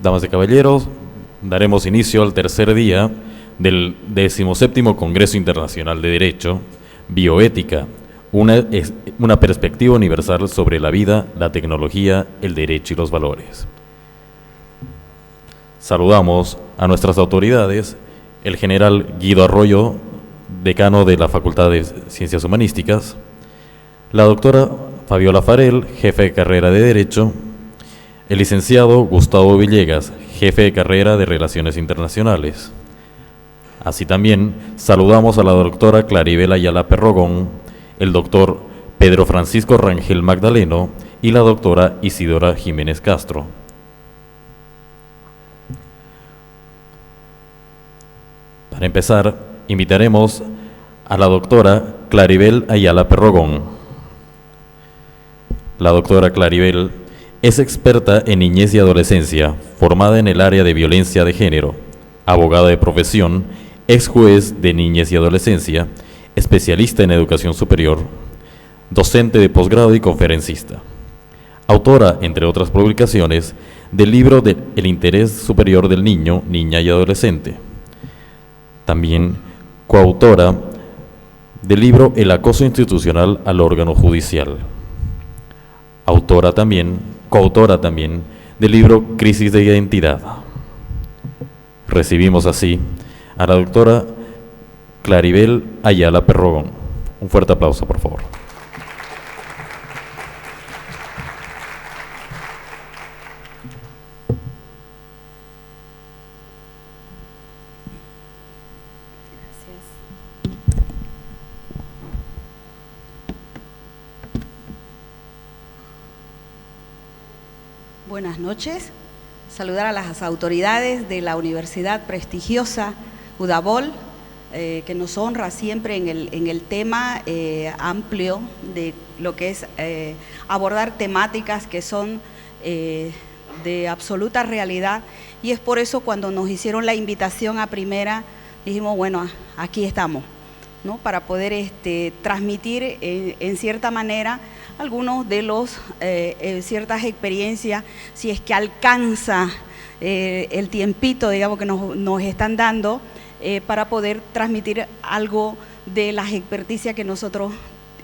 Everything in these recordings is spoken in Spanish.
Damas y caballeros, daremos inicio al tercer día del 17º Congreso Internacional de Derecho, Bioética, una perspectiva universal sobre la vida, la tecnología, el derecho y los valores. Saludamos a nuestras autoridades, el general Guido Arroyo, decano de la Facultad de Ciencias Humanísticas, la doctora Fabiola Farel, jefe de carrera de Derecho, el licenciado Gustavo Villegas, jefe de carrera de Relaciones Internacionales. Así también saludamos a la doctora Claribel Ayala Perrogón, el doctor Pedro Francisco Rangel Magdaleno y la doctora Isidora Jiménez Castro. Para empezar, invitaremos a la doctora Claribel Ayala Perrogón. La doctora Claribel es experta en niñez y adolescencia, formada en el área de violencia de género, abogada de profesión, ex juez de niñez y adolescencia, especialista en educación superior, docente de posgrado y conferencista. Autora, entre otras publicaciones, del libro de El interés superior del niño, niña y adolescente. También coautora del libro El acoso institucional al órgano judicial. Coautora también del libro Crisis de Identidad. Recibimos así a la doctora Claribel Ayala Perrogón. Un fuerte aplauso, por favor. Buenas noches. Saludar a las autoridades de la universidad prestigiosa UDABOL, que nos honra siempre en el tema amplio de lo que es abordar temáticas que son de absoluta realidad, y es por eso cuando nos hicieron la invitación a primera, dijimos, bueno, aquí estamos, ¿no? Para poder transmitir en cierta manera algunos de los ciertas experiencias, si es que alcanza el tiempito, digamos, que nos están dando, para poder transmitir algo de las experticias que nosotros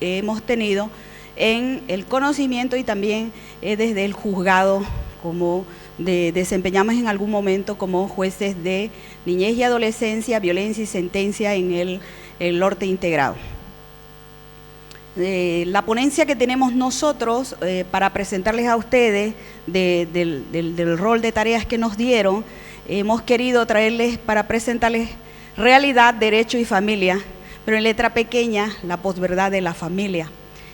hemos tenido en el conocimiento y también desde el juzgado, como desempeñamos en algún momento como jueces de niñez y adolescencia, violencia y sentencia en el norte integrado. La ponencia que tenemos nosotros para presentarles a ustedes del rol de tareas que nos dieron, hemos querido traerles para presentarles realidad, derecho y familia, pero en letra pequeña, la posverdad de la familia.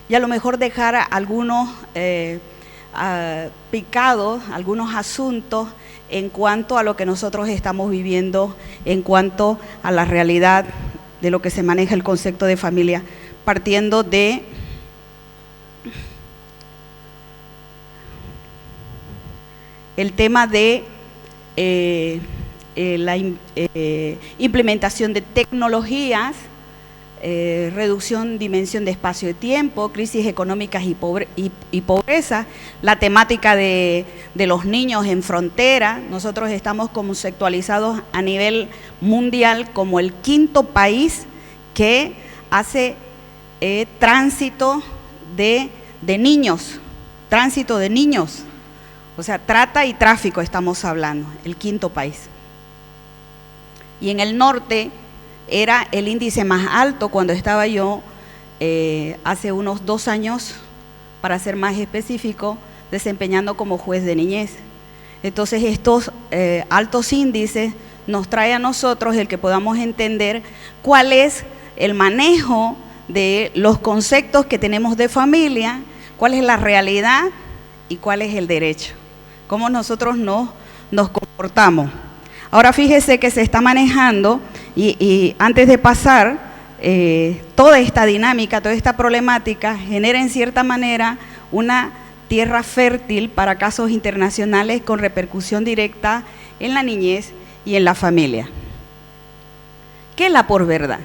Y a lo mejor dejar algunos picados, algunos asuntos en cuanto a lo que nosotros estamos viviendo, en cuanto a la realidad de lo que se maneja el concepto de familia, partiendo de el tema de la implementación de tecnologías, reducción, dimensión de espacio y tiempo, crisis económicas y pobreza, la temática de los niños en frontera. Nosotros estamos conceptualizados a nivel mundial como el 5º país que hace tránsito de niños, o sea, trata y tráfico estamos hablando, el 5º país. Y en el norte era el índice más alto cuando estaba yo hace unos 2 años, para ser más específico, desempeñando como juez de niñez. Entonces estos altos índices nos trae a nosotros el que podamos entender cuál es el manejo de los conceptos que tenemos de familia, cuál es la realidad y cuál es el derecho, cómo nosotros nos comportamos. Ahora fíjese que se está manejando, y antes de pasar, toda esta dinámica, toda esta problemática genera en cierta manera una tierra fértil para casos internacionales con repercusión directa en la niñez y en la familia. ¿Qué es la posverdad?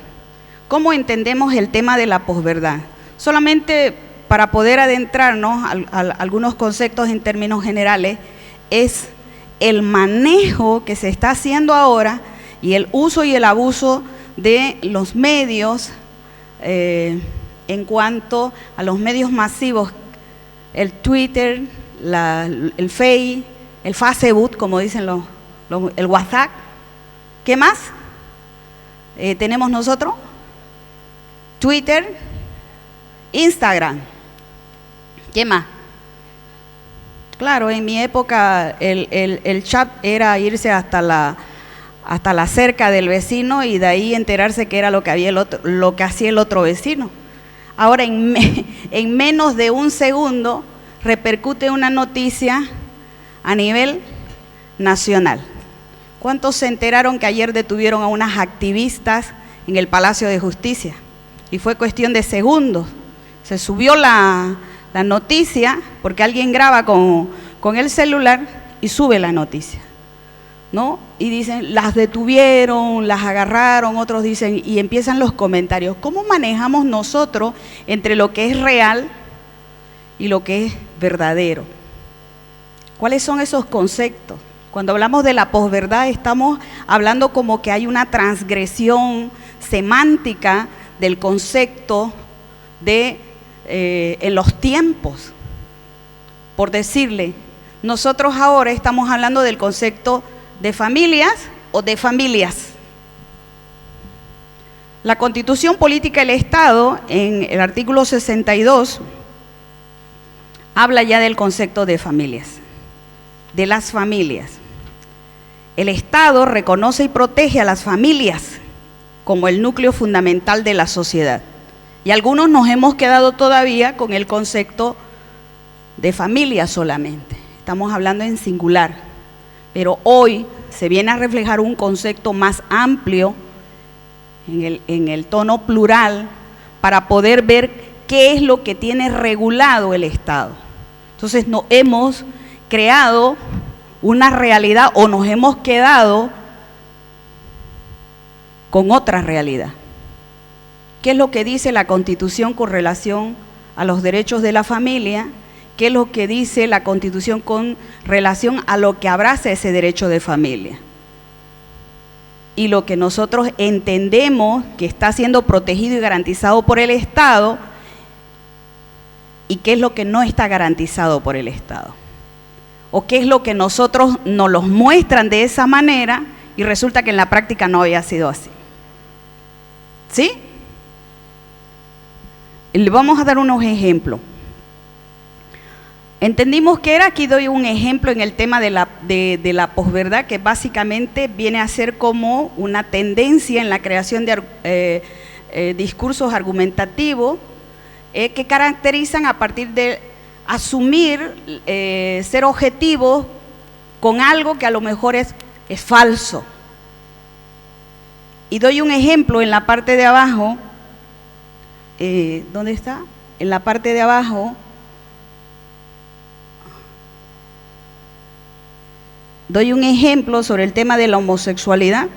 ¿Cómo entendemos el tema de la posverdad? Solamente para poder adentrarnos a algunos conceptos en términos generales, es el manejo que se está haciendo ahora y el uso y el abuso de los medios en cuanto a los medios masivos, el Twitter, el Facebook, como dicen el WhatsApp. ¿Qué más tenemos nosotros? Twitter, Instagram. ¿Qué más? Claro, en mi época el chat era irse hasta la cerca del vecino y de ahí enterarse qué era lo que hacía el otro vecino. Ahora en menos de un segundo repercute una noticia a nivel nacional. ¿Cuántos se enteraron que ayer detuvieron a unas activistas en el Palacio de Justicia? Y fue cuestión de segundos. Se subió la noticia porque alguien graba con el celular y sube la noticia, ¿no? Y dicen, las detuvieron, las agarraron, otros dicen, y empiezan los comentarios. ¿Cómo manejamos nosotros entre lo que es real y lo que es verdadero? ¿Cuáles son esos conceptos? Cuando hablamos de la posverdad estamos hablando como que hay una transgresión semántica del concepto de en los tiempos. Por decirle, nosotros ahora estamos hablando del concepto de familias o de familias. La Constitución Política del Estado, en el artículo 62, habla ya del concepto de familias, de las familias. El Estado reconoce y protege a las familias como el núcleo fundamental de la sociedad. Y algunos nos hemos quedado todavía con el concepto de familia solamente. Estamos hablando en singular. Pero hoy se viene a reflejar un concepto más amplio en el tono plural para poder ver qué es lo que tiene regulado el Estado. Entonces no hemos creado una realidad o nos hemos quedado con otra realidad. ¿Qué es lo que dice la Constitución con relación a los derechos de la familia? ¿Qué es lo que dice la Constitución con relación a lo que abraza ese derecho de familia? Y lo que nosotros entendemos que está siendo protegido y garantizado por el Estado, y qué es lo que no está garantizado por el Estado. O qué es lo que nosotros nos los muestran de esa manera y resulta que en la práctica no había sido así. ¿Sí? Le vamos a dar unos ejemplos. Entendimos que era, aquí doy un ejemplo en el tema de la posverdad, que básicamente viene a ser como una tendencia en la creación de discursos argumentativos que caracterizan a partir de asumir, ser objetivos con algo que a lo mejor es falso. Y doy un ejemplo en la parte de abajo. ¿Dónde está? En la parte de abajo doy un ejemplo sobre el tema de la homosexualidad.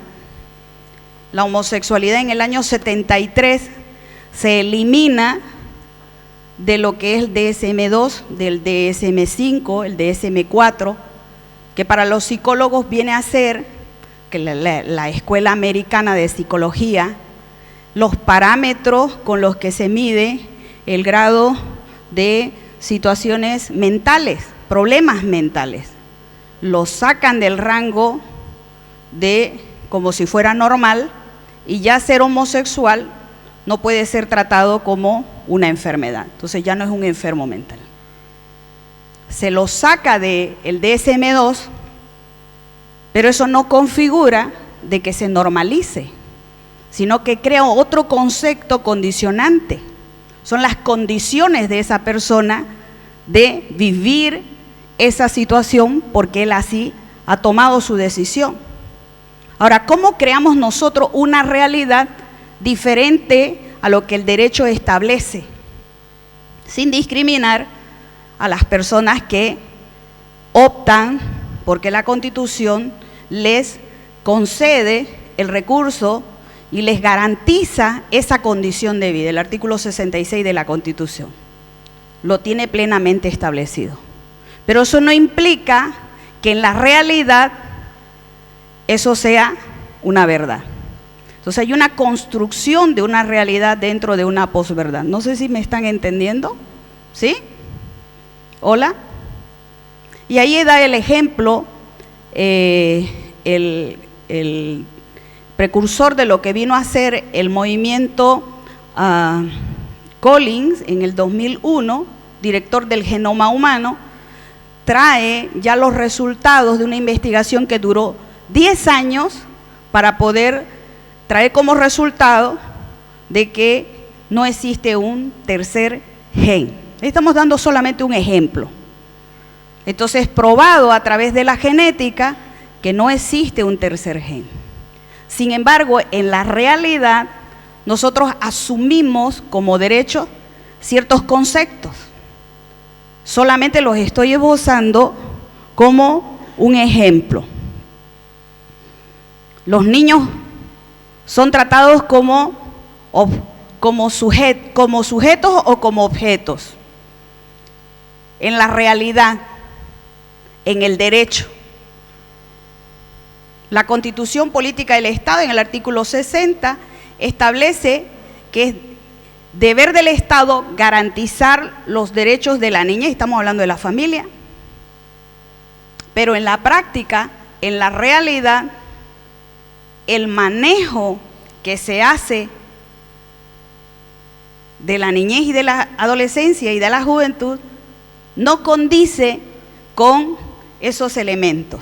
La homosexualidad en el año 73 se elimina de lo que es el DSM-2, del DSM-5, el DSM-4, que para los psicólogos viene a ser, que la Escuela Americana de Psicología, los parámetros con los que se mide el grado de situaciones mentales, problemas mentales. Los sacan del rango de como si fuera normal y ya ser homosexual no puede ser tratado como una enfermedad. Entonces ya no es un enfermo mental. Se lo saca del DSM-2, pero eso no configura de que se normalice, sino que crea otro concepto condicionante. Son las condiciones de esa persona de vivir esa situación porque él así ha tomado su decisión. Ahora, ¿cómo creamos nosotros una realidad diferente a lo que el derecho establece? Sin discriminar a las personas que optan porque la Constitución les concede el recurso y les garantiza esa condición de vida. El artículo 66 de la Constitución lo tiene plenamente establecido. Pero eso no implica que en la realidad eso sea una verdad. Entonces hay una construcción de una realidad dentro de una posverdad. No sé si me están entendiendo, ¿sí? ¿Hola? Y ahí da el ejemplo, el precursor de lo que vino a ser el movimiento Collins en el 2001, director del genoma humano, trae ya los resultados de una investigación que duró 10 años para poder traer como resultado de que no existe un tercer gen. Estamos dando solamente un ejemplo. Entonces, probado a través de la genética que no existe un tercer gen. Sin embargo, en la realidad, nosotros asumimos como derecho ciertos conceptos. Solamente los estoy esbozando como un ejemplo. Los niños son tratados como sujetos o como objetos. En la realidad, en el derecho. La Constitución Política del Estado, en el artículo 60, establece que es deber del Estado garantizar los derechos de la niña, estamos hablando de la familia, pero en la práctica, en la realidad, el manejo que se hace de la niñez y de la adolescencia y de la juventud no condice con esos elementos.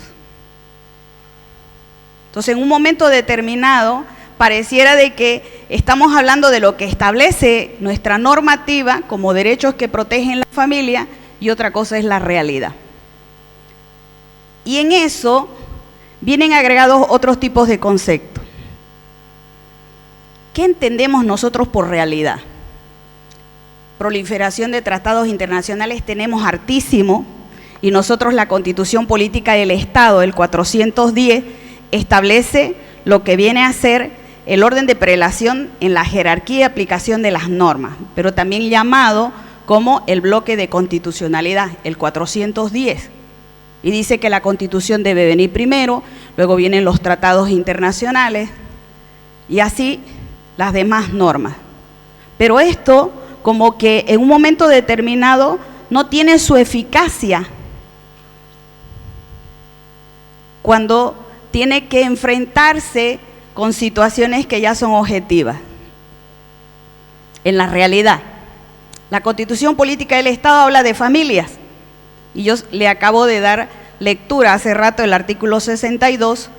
Entonces, en un momento determinado, pareciera de que estamos hablando de lo que establece nuestra normativa como derechos que protegen la familia y otra cosa es la realidad. Y en eso vienen agregados otros tipos de conceptos. ¿Qué entendemos nosotros por realidad? Proliferación de tratados internacionales tenemos hartísimo y nosotros la Constitución Política del Estado, el 410, establece lo que viene a ser el orden de prelación en la jerarquía y aplicación de las normas, pero también llamado como el bloque de constitucionalidad, el 410. Y dice que la Constitución debe venir primero, luego vienen los tratados internacionales y así las demás normas. Pero esto como que en un momento determinado no tiene su eficacia cuando tiene que enfrentarse con situaciones que ya son objetivas. En la realidad, la Constitución Política del Estado habla de familias, y yo le acabo de dar lectura hace rato del artículo 62,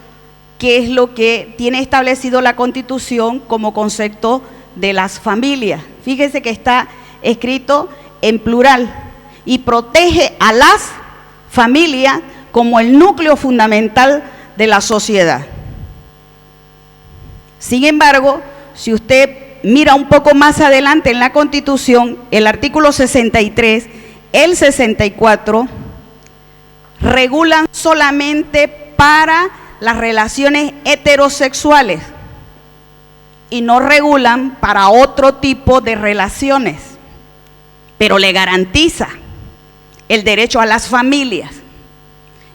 que es lo que tiene establecido la Constitución como concepto de las familias. Fíjese que está escrito en plural, y protege a las familias como el núcleo fundamental de la sociedad. Sin embargo, si usted mira un poco más adelante en la Constitución, el artículo 63, el 64, regulan solamente para las relaciones heterosexuales y no regulan para otro tipo de relaciones, pero le garantiza el derecho a las familias.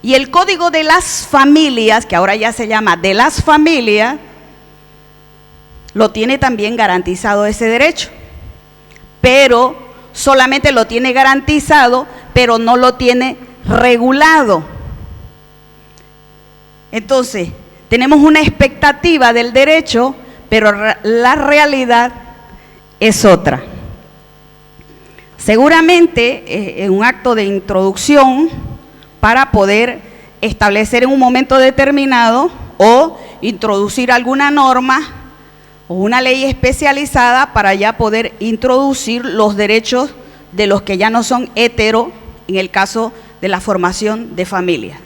Y el Código de las Familias, que ahora ya se llama de las familias, lo tiene también garantizado ese derecho, pero solamente lo tiene garantizado, pero no lo tiene regulado. Entonces, tenemos una expectativa del derecho, pero la realidad es otra. Seguramente, en un acto de introducción, para poder establecer en un momento determinado o introducir alguna norma o una ley especializada para ya poder introducir los derechos de los que ya no son hetero, en el caso de la formación de familia.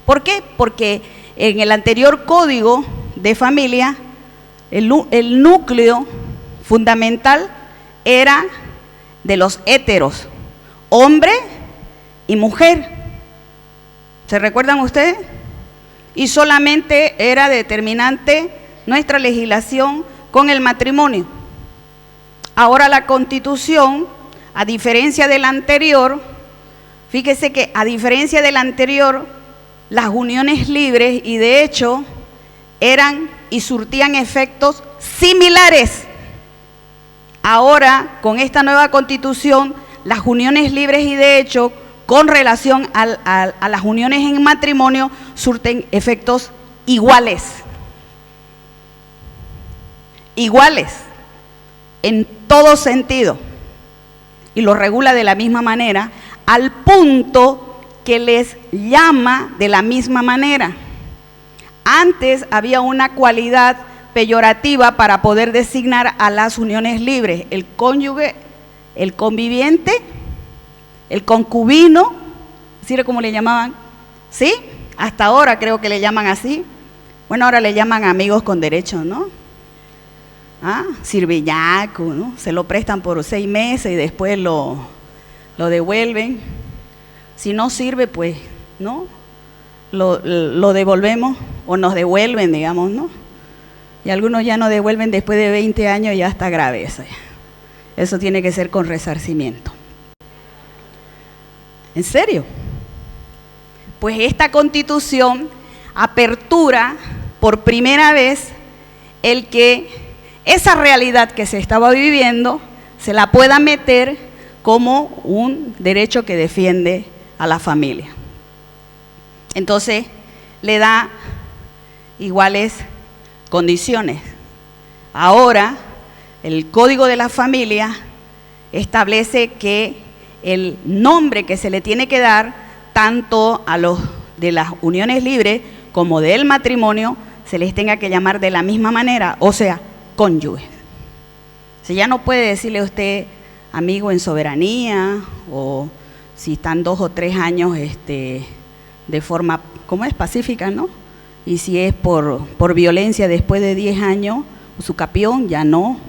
¿Por qué? Porque en el anterior código de familia, el núcleo fundamental era de los heteros, hombre y mujer. ¿Se recuerdan ustedes? Y solamente era determinante nuestra legislación con el matrimonio. Ahora la Constitución, a diferencia de la anterior, fíjese que a diferencia de la anterior, las uniones libres y de hecho eran y surtían efectos similares. Ahora, con esta nueva constitución, las uniones libres y de hecho, con relación a las uniones en matrimonio, surten efectos iguales. Iguales, en todo sentido. Y lo regula de la misma manera, al punto que les llama de la misma manera. Antes había una cualidad peyorativa para poder designar a las uniones libres: el cónyuge, el conviviente, el concubino, ¿sí cómo le llamaban? ¿Sí? Hasta ahora creo que le llaman así. Bueno, ahora le llaman amigos con derechos, ¿no? Sirvillaco, ¿no? Se lo prestan por 6 meses y después lo devuelven. Si no sirve, pues, ¿no? Lo devolvemos o nos devuelven, digamos, ¿no? Y algunos ya no devuelven después de 20 años, ya está grave eso. Eso tiene que ser con resarcimiento. ¿En serio? Pues esta constitución apertura por primera vez el que esa realidad que se estaba viviendo se la pueda meter como un derecho que defiende a la familia. Entonces, le da iguales condiciones. Ahora, el Código de la Familia establece que el nombre que se le tiene que dar tanto a los de las uniones libres como del matrimonio se les tenga que llamar de la misma manera, o sea, cónyuge. O sea, ya no puede decirle a usted amigo en soberanía, o si están 2 o 3 años de forma, ¿cómo es? Pacífica, ¿no? Y si es por violencia después de 10 años, su capión, ya no.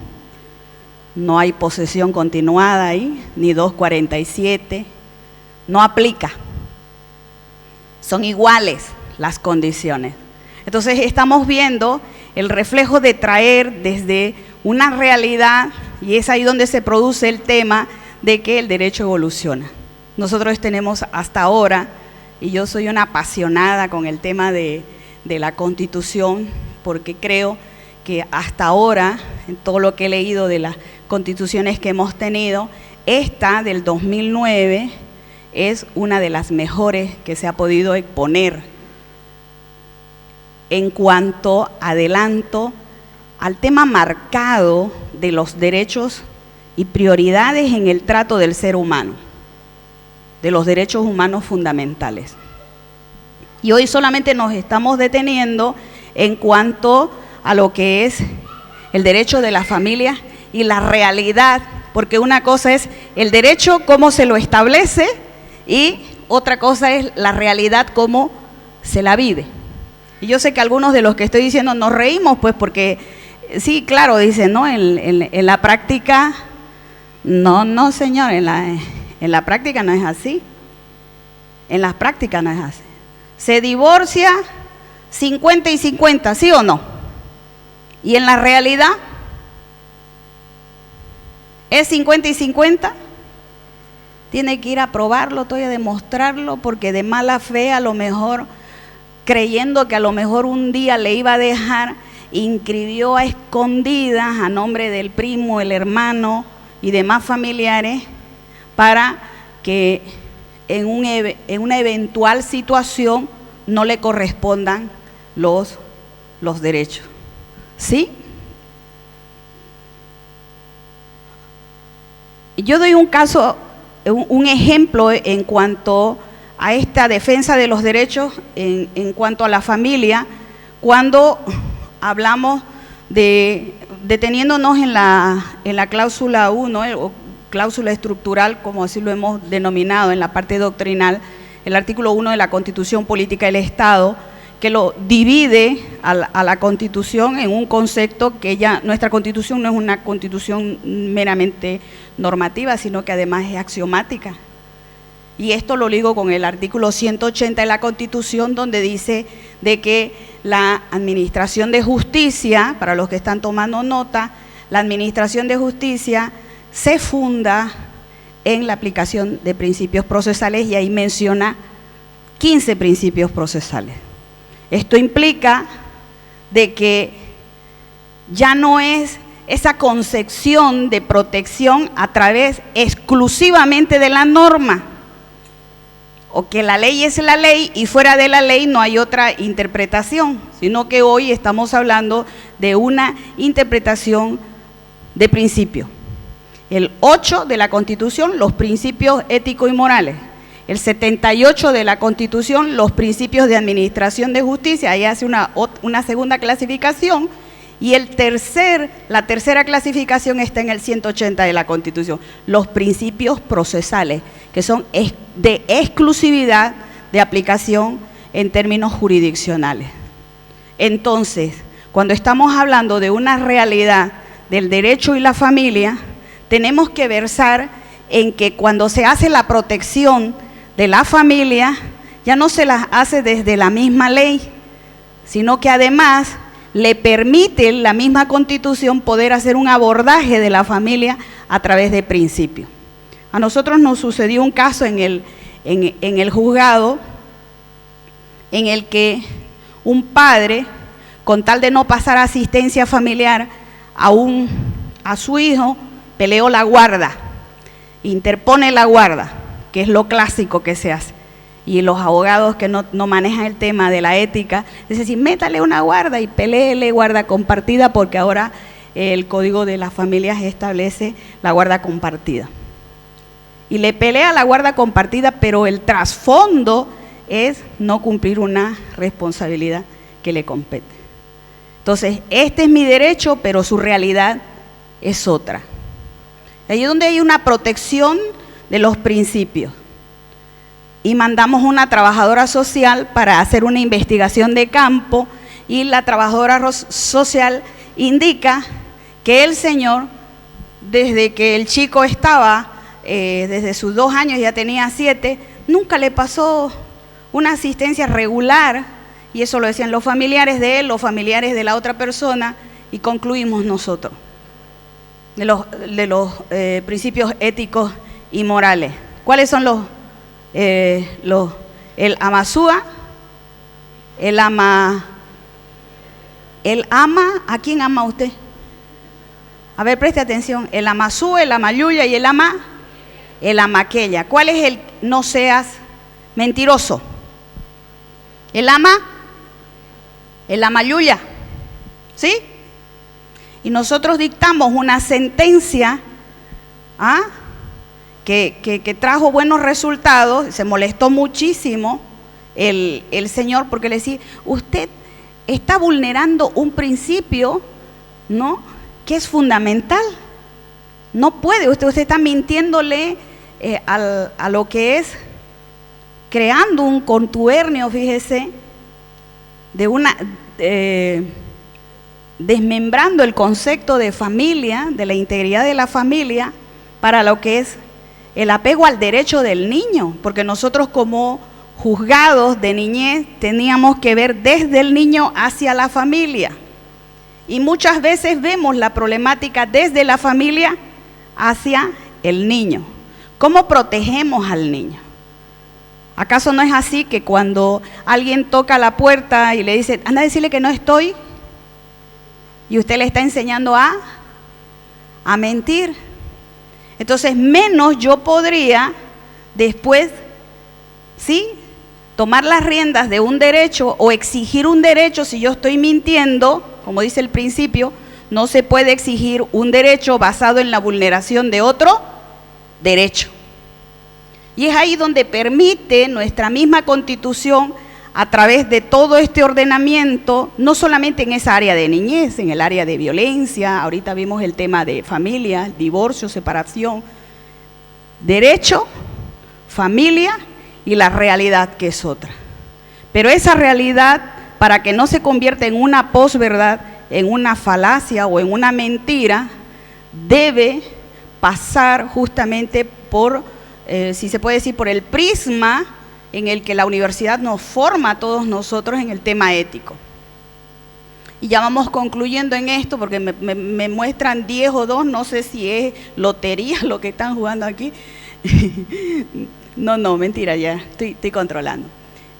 No hay posesión continuada ahí, ni 247, no aplica. Son iguales las condiciones. Entonces estamos viendo el reflejo de traer desde una realidad, y es ahí donde se produce el tema de que el derecho evoluciona. Nosotros tenemos hasta ahora, y yo soy una apasionada con el tema de la Constitución, porque creo que hasta ahora, en todo lo que he leído de las constituciones que hemos tenido, esta del 2009 es una de las mejores que se ha podido exponer en cuanto adelanto al tema marcado de los derechos y prioridades en el trato del ser humano, de los derechos humanos fundamentales. Y hoy solamente nos estamos deteniendo en cuanto a lo que es el derecho de la familia y la realidad, porque una cosa es el derecho, cómo se lo establece, y otra cosa es la realidad, cómo se la vive. Y yo sé que algunos de los que estoy diciendo nos reímos, pues porque, sí, claro, dicen, ¿no? En la práctica, no señor, en la práctica no es así. En la práctica no es así. Se divorcia 50 y 50, ¿sí o no? Y en la realidad, ¿es 50 y 50? Tiene que ir a probarlo, a demostrarlo, porque de mala fe, a lo mejor, creyendo que a lo mejor un día le iba a dejar, inscribió a escondidas a nombre del primo, el hermano y demás familiares, para que en una eventual situación no le correspondan los derechos. ¿Sí? Yo doy un caso, un ejemplo en cuanto a esta defensa de los derechos en cuanto a la familia, cuando hablamos deteniéndonos en la cláusula 1, o cláusula estructural, como así lo hemos denominado en la parte doctrinal, el artículo 1 de la Constitución Política del Estado, que lo divide a la Constitución en un concepto que ya, nuestra Constitución no es una Constitución meramente normativa, sino que además es axiomática. Y esto lo ligo con el artículo 180 de la Constitución, donde dice de que la administración de justicia, para los que están tomando nota, la administración de justicia se funda en la aplicación de principios procesales, y ahí menciona 15 principios procesales. Esto implica de que ya no es esa concepción de protección a través exclusivamente de la norma, o que la ley es la ley y fuera de la ley no hay otra interpretación, sino que hoy estamos hablando de una interpretación de principio. El 8 de la Constitución, los principios éticos y morales. El 78 de la Constitución, los principios de administración de justicia. Ahí hace una segunda clasificación. Y la tercera clasificación está en el 180 de la Constitución, los principios procesales, que son de exclusividad de aplicación en términos jurisdiccionales. Entonces, cuando estamos hablando de una realidad del derecho y la familia, tenemos que versar en que cuando se hace la protección de la familia, ya no se las hace desde la misma ley, sino que además le permite la misma Constitución poder hacer un abordaje de la familia a través de principios. A nosotros nos sucedió un caso en el juzgado en el que un padre, con tal de no pasar asistencia familiar a su hijo, peleó la guarda, interpone la guarda, que es lo clásico que se hace. Y los abogados que no manejan el tema de la ética, dicen, sí, métale una guarda y peleele guarda compartida, porque ahora el Código de las Familias establece la guarda compartida. Y le pelea la guarda compartida, pero el trasfondo es no cumplir una responsabilidad que le compete. Entonces, este es mi derecho, pero su realidad es otra. Ahí es donde hay una protección de los principios. Y mandamos una trabajadora social para hacer una investigación de campo, y la trabajadora social indica que el señor, desde que el chico estaba, desde sus 2 años ya tenía 7, nunca le pasó una asistencia regular, y eso lo decían los familiares de él, los familiares de la otra persona, y concluimos nosotros de los principios éticos y morales. ¿Cuáles son el amasúa, el ama, ¿a quién ama usted? A ver, preste atención, el amasúa, el amayuya y el amaquella. ¿Cuál es el no seas mentiroso? El amayuya, ¿sí? Y nosotros dictamos una sentencia, que trajo buenos resultados. Se molestó muchísimo el señor, porque le decía, usted está vulnerando un principio, ¿no?, que es fundamental. No puede, usted está mintiéndole a lo que es, creando un contubernio, fíjese, desmembrando el concepto de familia, de la integridad de la familia, para lo que es el apego al derecho del niño, porque nosotros como juzgados de niñez teníamos que ver desde el niño hacia la familia, y muchas veces vemos la problemática desde la familia hacia el niño. ¿Cómo protegemos al niño? ¿Acaso no es así que cuando alguien toca la puerta y le dice, anda a decirle que no estoy, y usted le está enseñando a mentir? Entonces, menos yo podría después, ¿sí?, tomar las riendas de un derecho o exigir un derecho si yo estoy mintiendo. Como dice el principio, no se puede exigir un derecho basado en la vulneración de otro derecho. Y es ahí donde permite nuestra misma Constitución, a través de todo este ordenamiento, no solamente en esa área de niñez, en el área de violencia, ahorita vimos el tema de familia, divorcio, separación, derecho, familia y la realidad, que es otra. Pero esa realidad, para que no se convierta en una posverdad, en una falacia o en una mentira, debe pasar justamente por, si se puede decir, por el prisma en el que la universidad nos forma a todos nosotros en el tema ético. Y ya vamos concluyendo en esto, porque me muestran 10 o 2, no sé si es lotería lo que están jugando aquí. No, mentira, ya estoy controlando.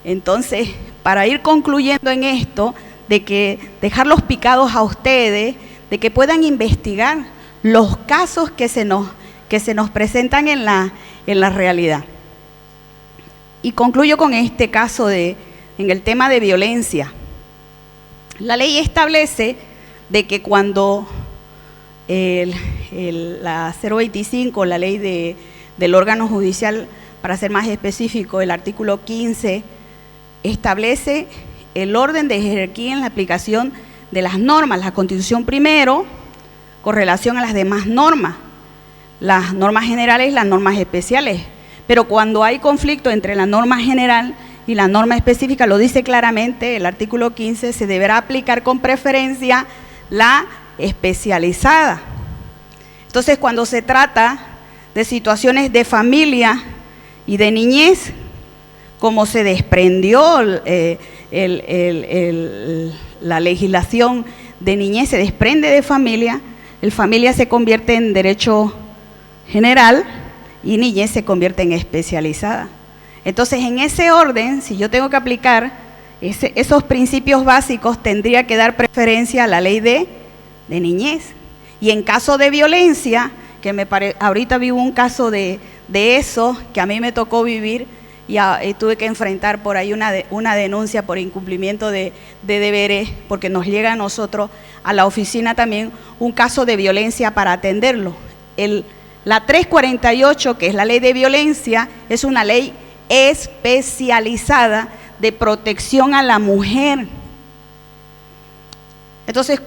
Entonces, para ir concluyendo en esto, de que dejarlos picados a ustedes, de que puedan investigar los casos que se nos presentan en la realidad. Y concluyo con este caso en el tema de violencia. La ley establece de que cuando la 025, la ley del órgano judicial, para ser más específico, el artículo 15, establece el orden de jerarquía en la aplicación de las normas, la Constitución primero, con relación a las demás normas, las normas generales y las normas especiales. Pero cuando hay conflicto entre la norma general y la norma específica, lo dice claramente el artículo 15, se deberá aplicar con preferencia la especializada. Entonces, cuando se trata de situaciones de familia y de niñez, como se desprendió la legislación de niñez, se desprende de familia, el familia se convierte en derecho general y niñez se convierte en especializada. Entonces, en ese orden, si yo tengo que aplicar esos principios básicos, tendría que dar preferencia a la ley de niñez. Y en caso de violencia, ahorita vivo un caso de eso que a mí me tocó vivir, y tuve que enfrentar por ahí una denuncia por incumplimiento de deberes, porque nos llega a nosotros, a la oficina también, un caso de violencia para atenderlo. La 348, que es la ley de violencia, es una ley especializada de protección a la mujer. Entonces,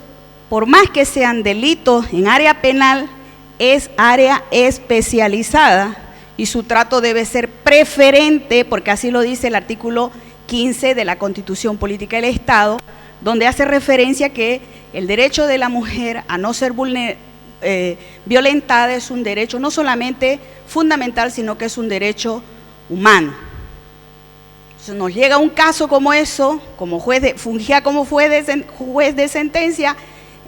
por más que sean delitos en área penal, es área especializada y su trato debe ser preferente, porque así lo dice el artículo 15 de la Constitución Política del Estado, donde hace referencia que el derecho de la mujer a no ser violentada es un derecho no solamente fundamental, sino que es un derecho humano. Entonces nos llega un caso como eso, como fungía como juez de sentencia,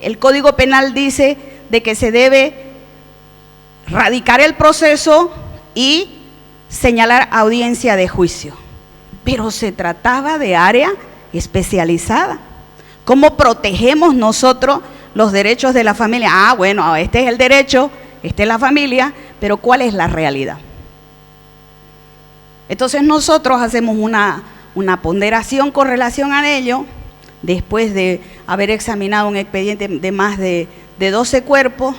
el Código Penal dice de que se debe radicar el proceso y señalar audiencia de juicio. Pero se trataba de área especializada. ¿Cómo protegemos nosotros los derechos de la familia? Ah, bueno, este es el derecho, esta es la familia, pero ¿cuál es la realidad? Entonces nosotros hacemos una ponderación con relación a ello, después de haber examinado un expediente de más de 12 cuerpos,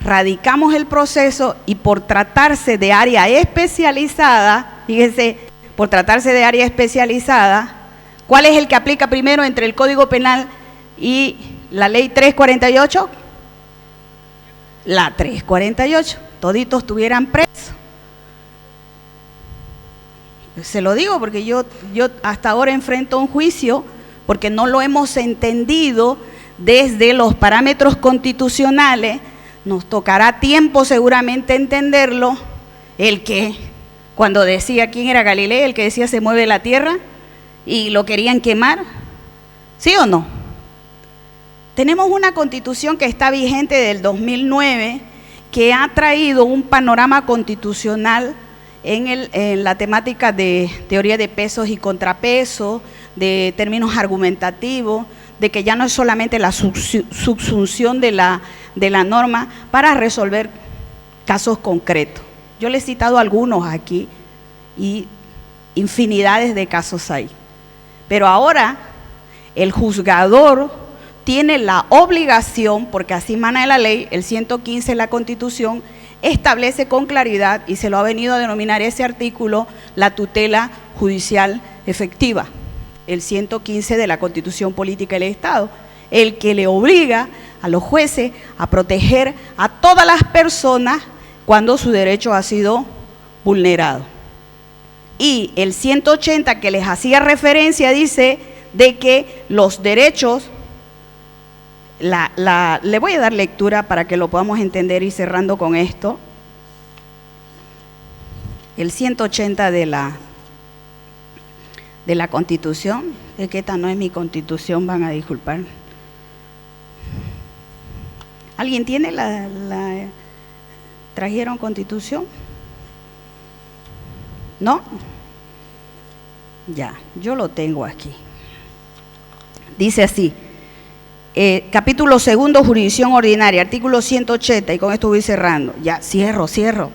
radicamos el proceso y por tratarse de área especializada, fíjense, por tratarse de área especializada, ¿cuál es el que aplica primero entre el Código Penal y la Ley 348? La 348, toditos estuvieran presos. Se lo digo porque yo hasta ahora enfrento un juicio porque no lo hemos entendido desde los parámetros constitucionales. Nos tocará tiempo seguramente entenderlo, cuando decía, ¿quién era Galileo? El que decía se mueve la tierra y lo querían quemar, ¿sí o no? Tenemos una constitución que está vigente del 2009, que ha traído un panorama constitucional en la temática de teoría de pesos y contrapesos, de términos argumentativos, de que ya no es solamente la subsunción de la norma para resolver casos concretos. Yo les he citado algunos aquí y infinidades de casos hay. Pero ahora el juzgador tiene la obligación, porque así mana la ley, el 115 de la Constitución, establece con claridad, y se lo ha venido a denominar ese artículo, la tutela judicial efectiva, el 115 de la Constitución Política del Estado, el que le obliga a los jueces a proteger a todas las personas cuando su derecho ha sido vulnerado. Y el 180 que les hacía referencia dice de que los derechos, le voy a dar lectura para que lo podamos entender y cerrando con esto. El 180 de la Constitución, es que esta no es mi Constitución, van a disculpar. ¿Alguien tiene trajeron Constitución? ¿No? Ya, yo lo tengo aquí. Dice así, capítulo 2, jurisdicción ordinaria, artículo 180, y con esto voy cerrando. Ya, cierro.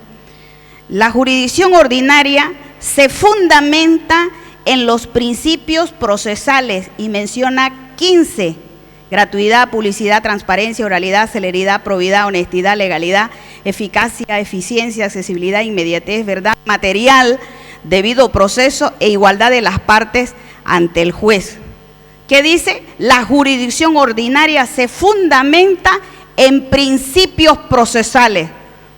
La jurisdicción ordinaria se fundamenta en los principios procesales y menciona 15: gratuidad, publicidad, transparencia, oralidad, celeridad, probidad, honestidad, legalidad, eficacia, eficiencia, accesibilidad, inmediatez, verdad material, debido proceso e igualdad de las partes ante el juez. ¿Qué dice? La jurisdicción ordinaria se fundamenta en principios procesales.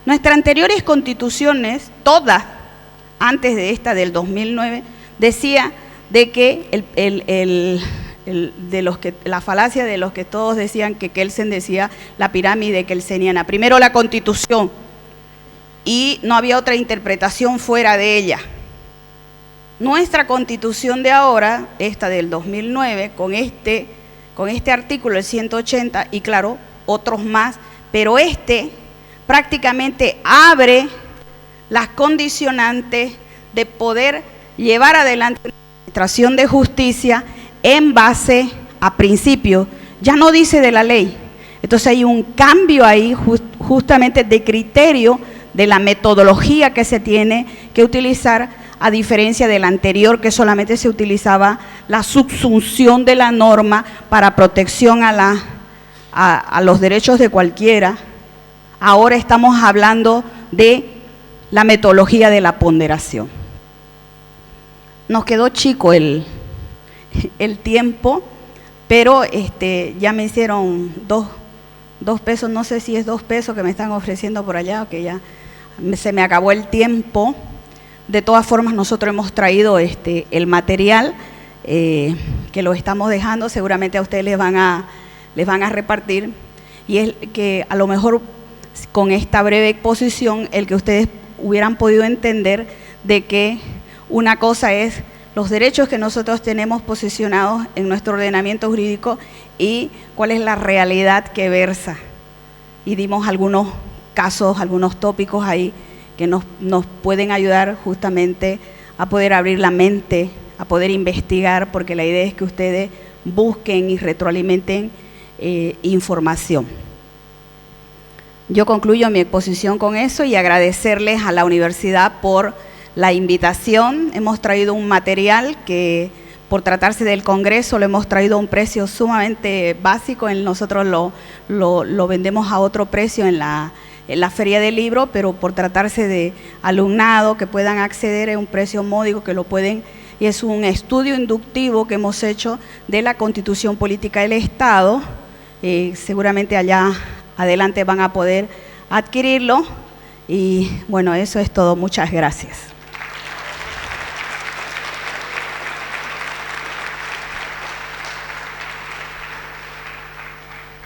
Nuestras anteriores constituciones, todas, antes de esta del 2009, decía de que la falacia de los que todos decían que Kelsen decía la pirámide kelseniana. Primero la Constitución, y no había otra interpretación fuera de ella. Nuestra Constitución de ahora, esta del 2009, con este artículo, el 180, y claro, otros más, pero prácticamente abre las condicionantes de poder llevar adelante una administración de justicia en base a principios. Ya no dice de la ley. Entonces hay un cambio ahí justamente de criterio de la metodología que se tiene que utilizar, a diferencia del anterior, que solamente se utilizaba la subsunción de la norma para protección a los derechos de cualquiera. Ahora estamos hablando de la metodología de la ponderación. Nos quedó chico el tiempo, pero ya me hicieron dos pesos, no sé si es 2 pesos que me están ofreciendo por allá, o que ya se me acabó el tiempo. De todas formas, nosotros hemos traído el material que lo estamos dejando, seguramente a ustedes les van a repartir, y es que a lo mejor con esta breve exposición, el que ustedes hubieran podido entender de que una cosa es los derechos que nosotros tenemos posicionados en nuestro ordenamiento jurídico y cuál es la realidad que versa. Y dimos algunos casos, algunos tópicos ahí que nos pueden ayudar justamente a poder abrir la mente, a poder investigar, porque la idea es que ustedes busquen y retroalimenten información. Yo concluyo mi exposición con eso y agradecerles a la universidad por la invitación. Hemos traído un material que, por tratarse del Congreso, lo hemos traído a un precio sumamente básico. Nosotros lo vendemos a otro precio en la Feria del Libro, pero por tratarse de alumnado que puedan acceder a un precio módico, que lo pueden, y es un estudio inductivo que hemos hecho de la Constitución Política del Estado. Seguramente allá adelante van a poder adquirirlo, y bueno, eso es todo. Muchas gracias.